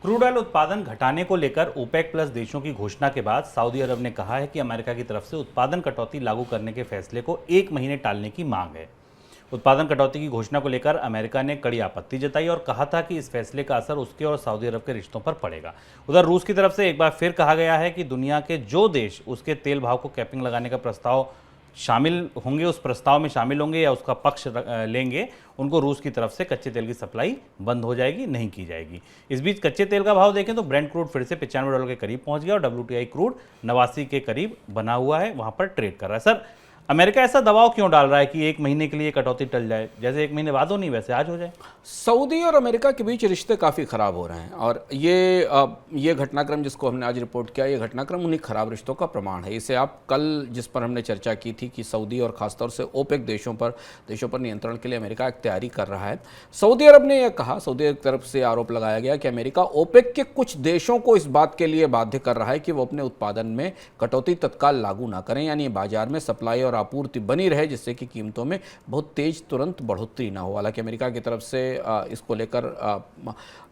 Crude oil उत्पादन घटाने को लेकर ओपेक प्लस देशों की घोषणा के बाद सऊदी अरब ने कहा है कि अमेरिका की तरफ से उत्पादन कटौती लागू करने के फैसले को 1 महीने टालने की मांग है। उत्पादन कटौती की घोषणा को लेकर अमेरिका ने कड़ी आपत्ति जताई और कहा था कि इस फैसले का असर उसके और सऊदी अरब के रिश्तों पर पड़ेगा। उधर रूस की तरफ से एक बार फिर कहा गया है कि दुनिया के जो देश उसके तेल भाव को कैपिंग लगाने का प्रस्ताव शामिल होंगे, उस प्रस्ताव में शामिल होंगे या उसका पक्ष लेंगे, उनको रूस की तरफ से कच्चे तेल की सप्लाई बंद हो जाएगी, नहीं की जाएगी। इस बीच कच्चे तेल का भाव देखें तो ब्रेंट क्रूड फिर से $95 के करीब पहुंच गया और WTI क्रूड 89 के करीब बना हुआ है, वहां पर ट्रेड कर रहा है। सर, अमेरिका ऐसा दबाव क्यों डाल रहा है कि 1 महीने के लिए कटौती टल जाए? जैसे 1 महीने बाद हो, नहीं वैसे आज हो जाए। सऊदी और अमेरिका के बीच रिश्ते काफ़ी ख़राब हो रहे हैं और ये घटनाक्रम जिसको हमने आज रिपोर्ट किया, ये घटनाक्रम उन्हीं खराब रिश्तों का प्रमाण है। इसे आप कल जिस पर हमने चर्चा की थी कि सऊदी और ख़ासतौर से ओपेक देशों पर नियंत्रण के लिए अमेरिका एक तैयारी कर रहा है। सऊदी अरब ने यह कहा, सऊदी अरब की तरफ से आरोप लगाया गया कि अमेरिका ओपेक के कुछ देशों को इस बात के लिए बाध्य कर रहा है कि वो अपने उत्पादन में कटौती तत्काल लागू ना करें, यानी बाजार में सप्लाई और आपूर्ति बनी रहे जिससे कि कीमतों में बहुत तेज तुरंत बढ़ोतरी ना हो। हालांकि अमेरिका की तरफ से इसको लेकर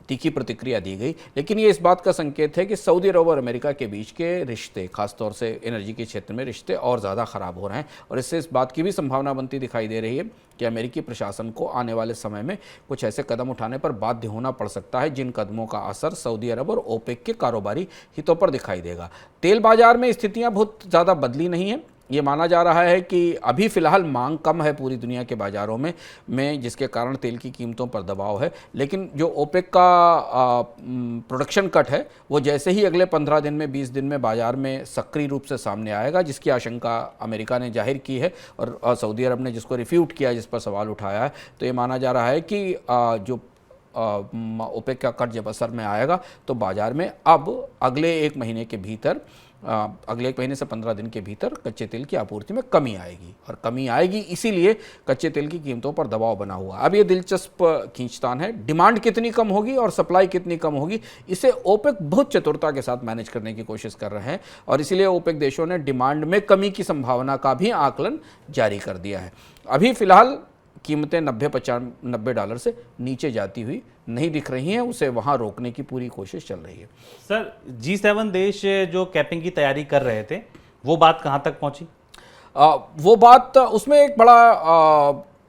तीखी प्रतिक्रिया दी गई, लेकिन ये इस बात का संकेत है कि सऊदी अरब और अमेरिका के बीच के रिश्ते, खासतौर से एनर्जी के क्षेत्र में रिश्ते और ज़्यादा ख़राब हो रहे हैं और इससे इस बात की भी संभावना बनती दिखाई दे रही है कि अमेरिकी प्रशासन को आने वाले समय में कुछ ऐसे कदम उठाने पर बाध्य होना पड़ सकता है जिन कदमों का असर सऊदी अरब और ओपेक के कारोबारी हितों पर दिखाई देगा। तेल बाजार में स्थितियाँ बहुत ज़्यादा बदली नहीं है। ये माना जा रहा है कि अभी फ़िलहाल मांग कम है पूरी दुनिया के बाज़ारों में जिसके कारण तेल की कीमतों पर दबाव है, लेकिन जो ओपेक का प्रोडक्शन कट है वो जैसे ही अगले 15 दिन में 20 दिन में बाज़ार में सक्रिय रूप से सामने आएगा, जिसकी आशंका अमेरिका ने जाहिर की है और सऊदी अरब ने जिसको रिफ्यूट किया, जिस पर सवाल उठाया है, तो ये माना जा रहा है कि जो ओपेक का कट जब असर में आएगा तो बाज़ार में अब अगले 1 महीने के भीतर, अगले 1 महीने से 15 दिन के भीतर कच्चे तेल की आपूर्ति में कमी आएगी और कमी आएगी इसीलिए कच्चे तेल की कीमतों पर दबाव बना हुआ। अब ये दिलचस्प खींचतान है, डिमांड कितनी कम होगी और सप्लाई कितनी कम होगी, इसे ओपेक बहुत चतुरता के साथ मैनेज करने की कोशिश कर रहे हैं और इसीलिए ओपेक देशों ने डिमांड में कमी की संभावना का भी आकलन जारी कर दिया है। अभी फ़िलहाल कीमतें $90 से नीचे जाती हुई नहीं दिख रही हैं, उसे वहां रोकने की पूरी कोशिश चल रही है। सर, G7 देश जो कैपिंग की तैयारी कर रहे थे, वो बात कहां तक पहुंची? वो बात, उसमें एक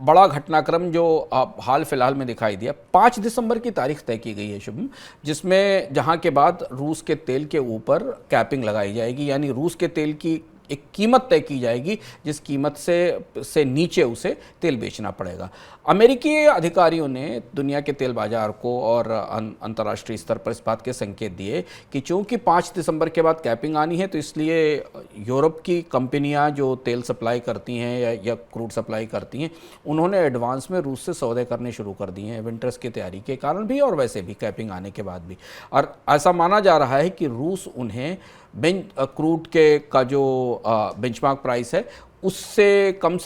बड़ा घटनाक्रम जो हाल फिलहाल में दिखाई दिया। 5 दिसंबर की तारीख तय की गई है शुभम, जिसमें जहां के बाद रूस के तेल के ऊपर कैपिंग लगाई जाएगी, यानी रूस के तेल की एक कीमत तय की जाएगी जिस कीमत से नीचे उसे तेल बेचना पड़ेगा। अमेरिकी अधिकारियों ने दुनिया के तेल बाजार को और अंतर्राष्ट्रीय स्तर पर इस बात के संकेत दिए कि चूंकि 5 दिसंबर के बाद कैपिंग आनी है तो इसलिए यूरोप की कंपनियां जो तेल सप्लाई करती हैं या क्रूड सप्लाई करती हैं, उन्होंने एडवांस में रूस से सौदे करने शुरू कर दिए हैं, विंटर्स की तैयारी के कारण भी और वैसे भी कैपिंग आने के बाद भी। और ऐसा माना जा रहा है कि रूस उन्हें क्रूड के का जो बेंचमार्क प्राइस है उससे कम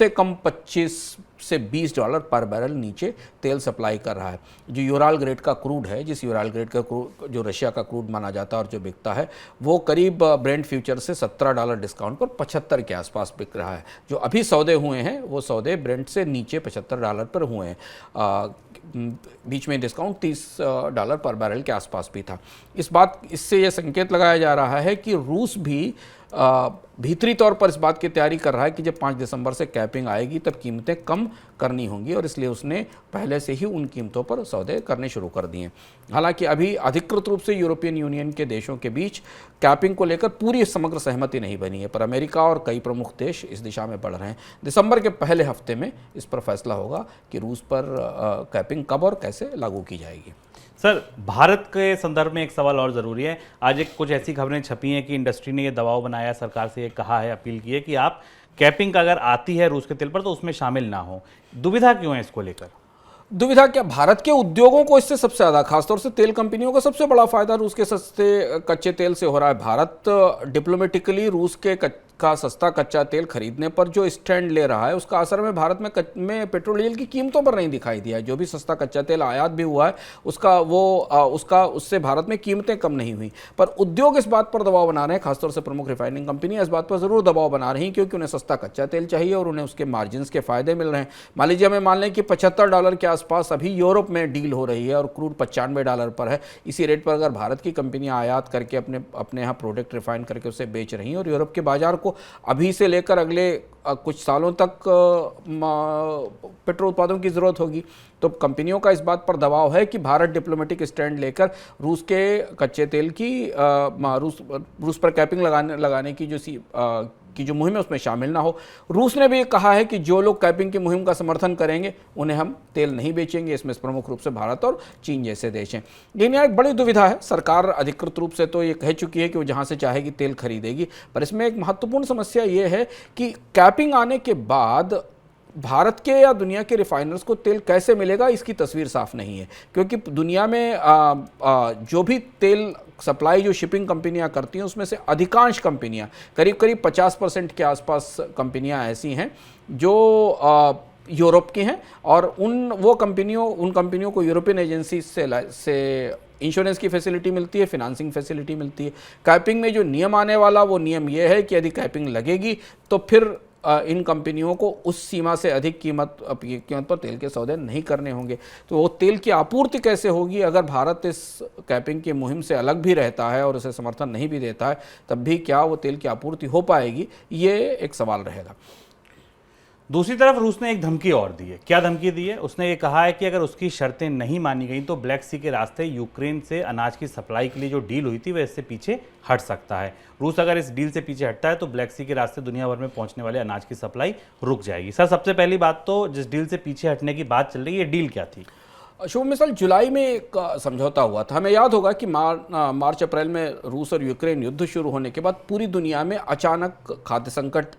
25 से $20 पर बैरल नीचे तेल सप्लाई कर रहा है। जो यूराल ग्रेड का क्रूड है, जिस यूराल ग्रेड का क्रूड जो रशिया का क्रूड माना जाता है और जो बिकता है, वो करीब ब्रेंट फ्यूचर से $17 डिस्काउंट पर 75 के आसपास बिक रहा है। जो अभी सौदे हुए हैं वो सौदे ब्रेंट से नीचे $75 पर हुए हैं। बीच में डिस्काउंट $30 पर बैरल के आसपास भी था। इससे ये संकेत लगाया जा रहा है कि रूस भी भीतरी तौर पर इस बात की तैयारी कर रहा है कि जब 5 दिसंबर से कैपिंग आएगी तब कीमतें कम करनी होंगी और इसलिए उसने पहले से ही उन कीमतों पर सौदे करने शुरू कर दिए। हालांकि अभी अधिकृत रूप से यूरोपियन यूनियन के देशों के बीच कैपिंग को लेकर पूरी समग्र सहमति नहीं बनी है, पर अमेरिका और कई प्रमुख देश इस दिशा में बढ़ रहे हैं। दिसंबर के पहले हफ्ते में इस पर फैसला होगा कि रूस पर कैपिंग कब और कैसे लागू की जाएगी। सर, भारत के संदर्भ में एक सवाल और ज़रूरी है। आज कुछ ऐसी खबरें छपी हैं कि इंडस्ट्री ने ये दबाव बनाया, सरकार से ये कहा है, अपील की है कि आप कैपिंग अगर आती है रूस के तेल पर तो उसमें शामिल ना हो। दुविधा क्यों है इसको लेकर? दुविधा क्या, भारत के उद्योगों को इससे सबसे ज़्यादा, खासतौर से तेल कंपनियों को सबसे बड़ा फायदा रूस के सस्ते कच्चे तेल से हो रहा है। भारत डिप्लोमेटिकली रूस का सस्ता कच्चा तेल खरीदने पर जो स्टैंड ले रहा है उसका असर में भारत में पेट्रोल डीजल की कीमतों पर नहीं दिखाई दिया है। जो भी सस्ता कच्चा तेल आयात भी हुआ है उससे भारत में कीमतें कम नहीं हुई, पर उद्योग इस बात पर दबाव बना रहे हैं, खासतौर से प्रमुख रिफाइनिंग कंपनियां इस बात पर जरूर दबाव बना रही हैं क्योंकि उन्हें सस्ता कच्चा तेल चाहिए और उन्हें उसके मार्जिन के फायदे मिल रहे हैं। मान लीजिए हमें मान लें कि $75 के आसपास अभी यूरोप में डील हो रही है और क्रूड $95 पर है। इसी रेट पर अगर भारत की कंपनियां आयात करके अपने यहाँ प्रोडक्ट रिफाइन करके उसे बेच रही हैं और यूरोप के बाजार को अभी से लेकर अगले कुछ सालों तक पेट्रोल उत्पादों की ज़रूरत होगी, तो कंपनियों का इस बात पर दबाव है कि भारत डिप्लोमेटिक स्टैंड लेकर रूस के कच्चे तेल की रूस पर कैपिंग लगाने की जो मुहिम है उसमें शामिल ना हो। रूस ने भी कहा है कि जो लोग कैपिंग की मुहिम का समर्थन करेंगे उन्हें हम तेल नहीं बेचेंगे। इसमें प्रमुख रूप से भारत और चीन जैसे देश हैं। लेकिन यहाँ एक बड़ी दुविधा है। सरकार अधिकृत रूप से तो ये कह चुकी है कि वो जहाँ से चाहेगी तेल खरीदेगी, पर इसमें एक महत्वपूर्ण समस्या ये है कि कैपिंग आने के बाद भारत के या दुनिया के रिफाइनर्स को तेल कैसे मिलेगा, इसकी तस्वीर साफ नहीं है। क्योंकि दुनिया में जो भी तेल सप्लाई जो शिपिंग कंपनियां करती हैं उसमें से अधिकांश कंपनियां करीब 50% के आसपास कंपनियां ऐसी हैं जो यूरोप की हैं और उन कंपनियों को यूरोपियन एजेंसी से इंश्योरेंस की फैसिलिटी मिलती है, फिनांसिंग फैसिलिटी मिलती है। कैपिंग में जो नियम आने वाला वो नियम ये है कि यदि कैपिंग लगेगी तो फिर इन कंपनियों को उस सीमा से अधिक कीमत पर तेल के सौदे नहीं करने होंगे। तो वो तेल की आपूर्ति कैसे होगी अगर भारत इस कैपिंग की मुहिम से अलग भी रहता है और उसे समर्थन नहीं भी देता है, तब भी क्या वो तेल की आपूर्ति हो पाएगी, ये एक सवाल रहेगा। दूसरी तरफ रूस ने एक धमकी और दी है। क्या धमकी दी है? उसने ये कहा है कि अगर उसकी शर्तें नहीं मानी गई तो ब्लैक सी के रास्ते यूक्रेन से अनाज की सप्लाई के लिए जो डील हुई थी वह इससे पीछे हट सकता है। रूस अगर इस डील से पीछे हटता है तो ब्लैक सी के रास्ते दुनिया भर में पहुंचने वाले अनाज की सप्लाई रुक जाएगी। सर, सबसे पहली बात तो जिस डील से पीछे हटने की बात चल रही है, ये डील क्या थी? शुभ मिसाल, जुलाई में एक समझौता हुआ था। हमें याद होगा कि मार्च अप्रैल में रूस और यूक्रेन युद्ध शुरू होने के बाद पूरी दुनिया में अचानक खाद्य संकट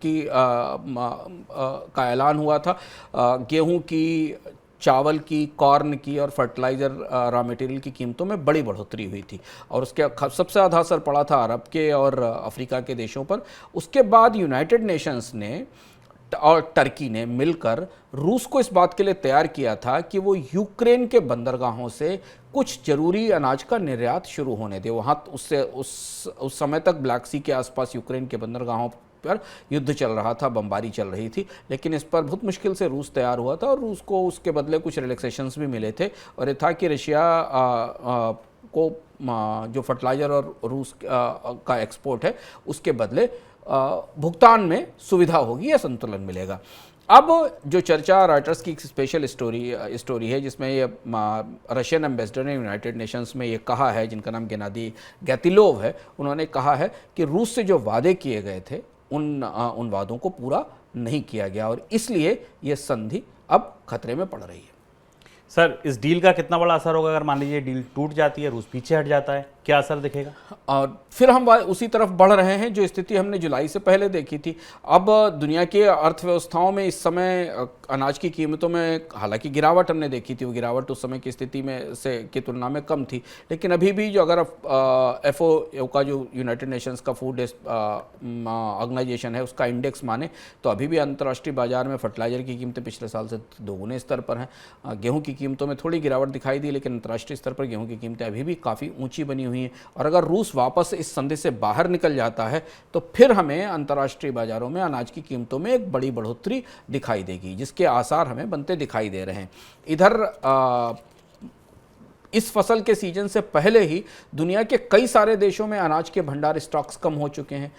का ऐलान हुआ था। गेहूं की, चावल की, कॉर्न की और फर्टिलाइज़र रॉ मटेरियल की कीमतों में बड़ी बढ़ोतरी हुई थी और उसके सबसे ज़्यादा असर पड़ा था अरब के और अफ्रीका के देशों पर। उसके बाद यूनाइटेड नेशंस ने और टर्की ने मिलकर रूस को इस बात के लिए तैयार किया था कि वो यूक्रेन के बंदरगाहों से कुछ जरूरी अनाज का निर्यात शुरू होने दे। वहाँ उससे उस समय तक ब्लैक सी के आसपास यूक्रेन के बंदरगाहों पर युद्ध चल रहा था, बमबारी चल रही थी, लेकिन इस पर बहुत मुश्किल से रूस तैयार हुआ था और रूस को उसके बदले कुछ रिलैक्सेशंस भी मिले थे और ये था कि रशिया को जो फर्टिलाइज़र और रूस का एक्सपोर्ट है उसके बदले भुगतान में सुविधा होगी या संतुलन मिलेगा। अब जो चर्चा रॉयटर्स की स्पेशल स्टोरी है जिसमें ये रशियन एम्बेसडर ने यूनाइटेड नेशंस में ये कहा है, जिनका नाम गेनादी गैतिलोव है, उन्होंने कहा है कि रूस से जो वादे किए गए थे उन वादों को पूरा नहीं किया गया और इसलिए ये संधि अब खतरे में पड़ रही है। सर, इस डील का कितना बड़ा असर होगा अगर मान लीजिए डील टूट जाती है, रूस पीछे हट जाता है, क्या असर दिखेगा? और फिर हम उसी तरफ बढ़ रहे हैं जो स्थिति हमने जुलाई से पहले देखी थी। अब दुनिया की अर्थव्यवस्थाओं में इस समय अनाज की कीमतों में हालांकि गिरावट हमने देखी थी, वो गिरावट उस समय की स्थिति में से की तुलना में कम थी, लेकिन अभी भी जो अगर FAO का जो यूनाइटेड नेशंस का फूड ऑर्गेनाइजेशन है उसका इंडेक्स माने तो अभी भी अंतर्राष्ट्रीय बाजार में फर्टिलाइजर की कीमतें पिछले साल से दोगुने स्तर पर हैं। गेहूँ की कीमतों में थोड़ी गिरावट दिखाई दी, लेकिन अंतर्राष्ट्रीय स्तर पर गेहूँ की कीमतें अभी भी काफ़ी ऊँची बनी हुई हैं और अगर रूस वापस इस संधि से बाहर निकल जाता है तो फिर हमें अंतर्राष्ट्रीय बाजारों में अनाज की कीमतों में एक बड़ी बढ़ोतरी दिखाई देगी, जिसके आसार हमें बनते दिखाई दे रहे हैं। इधर इस फसल के सीजन से पहले ही दुनिया के कई सारे देशों में अनाज के भंडार स्टॉक्स कम हो चुके हैं।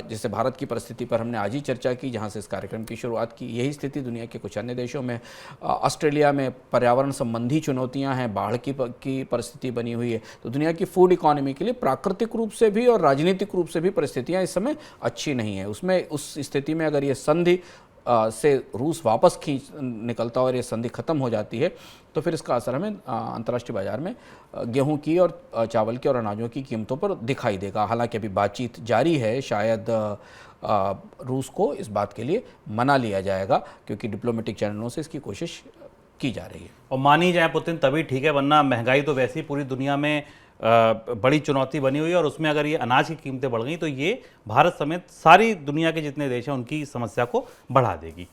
जैसे भारत की परिस्थिति पर हमने आज ही चर्चा की, जहां से इस कार्यक्रम की शुरुआत की। यही स्थिति दुनिया के कुछ अन्य देशों में, ऑस्ट्रेलिया में पर्यावरण संबंधी चुनौतियां हैं, बाढ़ की परिस्थिति बनी हुई है। तो दुनिया की फूड इकोनॉमी के लिए प्राकृतिक रूप से भी और राजनीतिक रूप से भी परिस्थितियाँ इस समय अच्छी नहीं है। उस स्थिति में अगर ये संधि से रूस वापस निकलता और ये संधि खत्म हो जाती है तो फिर इसका असर हमें अंतर्राष्ट्रीय बाजार में गेहूं की और चावल की और अनाजों की कीमतों पर दिखाई देगा। हालांकि अभी बातचीत जारी है, शायद रूस को इस बात के लिए मना लिया जाएगा क्योंकि डिप्लोमेटिक चैनलों से इसकी कोशिश की जा रही है। और मान ही जाए पुतिन तभी ठीक है, वरना महंगाई तो वैसे ही पूरी दुनिया में बड़ी चुनौती बनी हुई है और उसमें अगर ये अनाज की कीमतें बढ़ गई तो ये भारत समेत सारी दुनिया के जितने देश हैं उनकी समस्या को बढ़ा देगी।